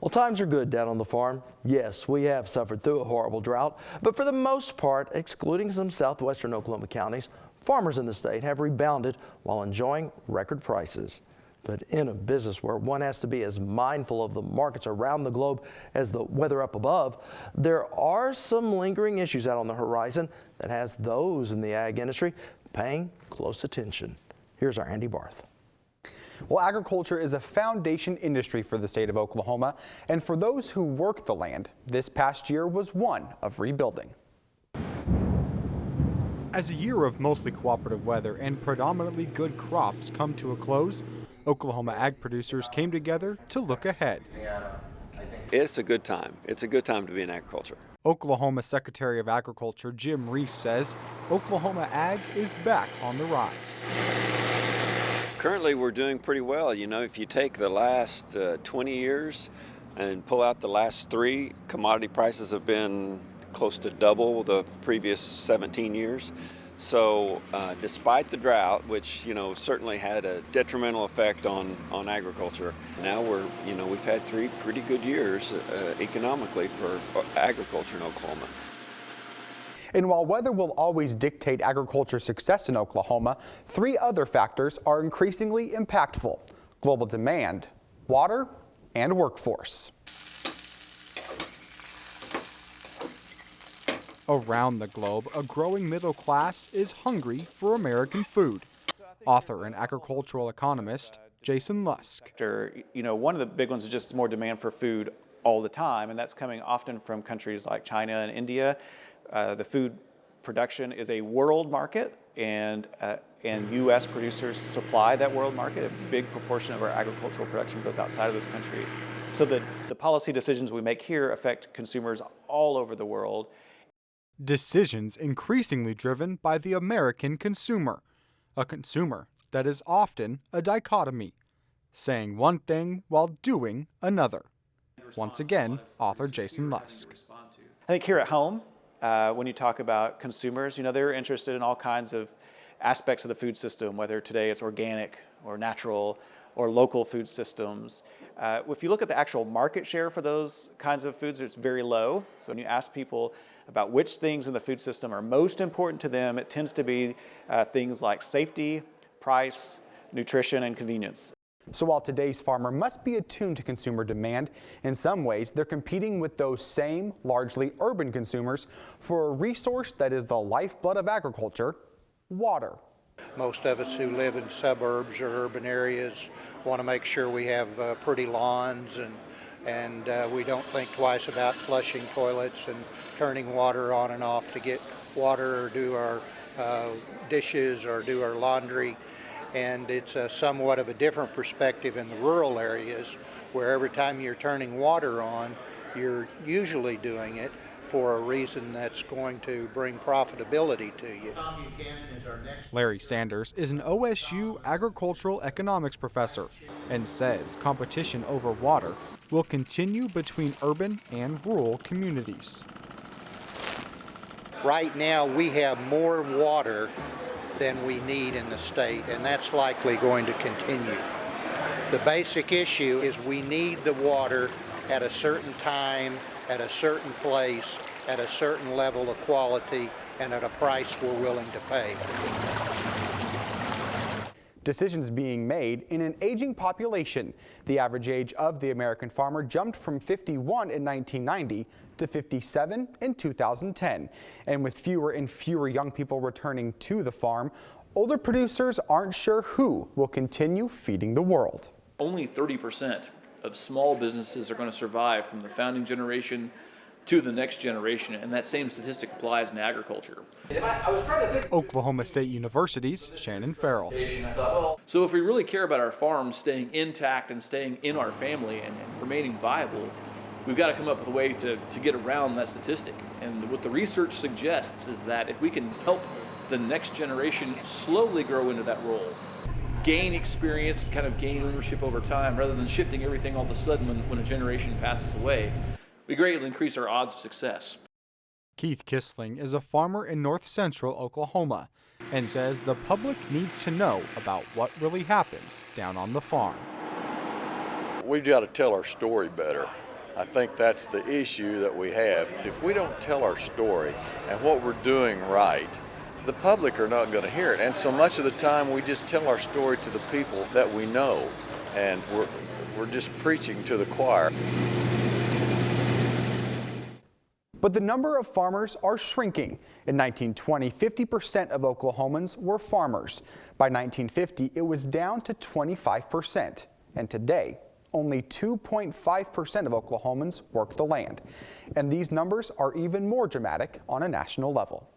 Well, times are good down on the farm. Yes, we have suffered through a horrible drought, but for the most part, excluding some southwestern Oklahoma counties, farmers in the state have rebounded while enjoying record prices. But in a business where one has to be as mindful of the markets around the globe as the weather up above, there are some lingering issues out on the horizon that has those in the ag industry paying close attention. Here's our Andy Barth. Well, agriculture is a foundation industry for the state of Oklahoma, and for those who work the land, this past year was one of rebuilding. As a year of mostly cooperative weather and predominantly good crops come to a close, Oklahoma ag producers came together to look ahead. It's a good time. It's a good time to be in agriculture. Oklahoma Secretary of Agriculture Jim Reese says Oklahoma ag is back on the rise. Currently, we're doing pretty well. You know, if you take the last 20 years and pull out the last 3, commodity prices have been close to double the previous 17 years. So despite the drought, which, certainly had a detrimental effect on agriculture, now we've had 3 pretty good years economically for agriculture in Oklahoma. And while weather will always dictate agriculture success in Oklahoma, 3 other factors are increasingly impactful: global demand, water, and workforce. Around the globe, a growing middle class is hungry for American food. Author and agricultural economist Jason Lusk. One of the big ones is just more demand for food all the time, and that's coming often from countries like China and India. The food production is a world market, and U.S. producers supply that world market. A big proportion of our agricultural production goes outside of this country. So the policy decisions we make here affect consumers all over the world. Decisions increasingly driven by the American consumer, a consumer that is often a dichotomy, saying one thing while doing another. Once again, author Jason Lusk. I think here at home, when you talk about consumers, they're interested in all kinds of aspects of the food system, whether today it's organic or natural or local food systems. If you look at the actual market share for those kinds of foods, it's very low. So when you ask people about which things in the food system are most important to them, it tends to be things like safety, price, nutrition, and convenience. So while today's farmer must be attuned to consumer demand, in some ways they're competing with those same largely urban consumers for a resource that is the lifeblood of agriculture: water. Most of us who live in suburbs or urban areas want to make sure we have pretty lawns, and we don't think twice about flushing toilets and turning water on and off to get water or do our dishes or do our laundry. And it's somewhat of a different perspective in the rural areas, where every time you're turning water on, you're usually doing it for a reason that's going to bring profitability to you. Larry Sanders is an OSU agricultural economics professor and says competition over water will continue between urban and rural communities. Right now, we have more water than we need in the state, and that's likely going to continue. The basic issue is we need the water at a certain time, at a certain place, at a certain level of quality, and at a price we're willing to pay. Decisions being made in an aging population. The average age of the American farmer jumped from 51 in 1990 to 57 in 2010. And with fewer and fewer young people returning to the farm, older producers aren't sure who will continue feeding the world. Only 30% of small businesses are going to survive from the founding generation to the next generation, and that same statistic applies in agriculture. Oklahoma State University's Shannon Farrell. So if we really care about our farms staying intact and staying in our family and remaining viable, we've got to come up with a way to get around that statistic. And what the research suggests is that if we can help the next generation slowly grow into that role, gain experience, kind of gain ownership over time, rather than shifting everything all of a sudden when a generation passes away, we greatly increase our odds of success. Keith Kissling is a farmer in north central Oklahoma and says the public needs to know about what really happens down on the farm. We've got to tell our story better. I think that's the issue that we have. If we don't tell our story and what we're doing right, the public are not going to hear it. And so much of the time we just tell our story to the people that we know, and we're just preaching to the choir. But the number of farmers are shrinking. In 1920, 50% of Oklahomans were farmers. By 1950, it was down to 25%. And today, only 2.5% of Oklahomans work the land. And these numbers are even more dramatic on a national level.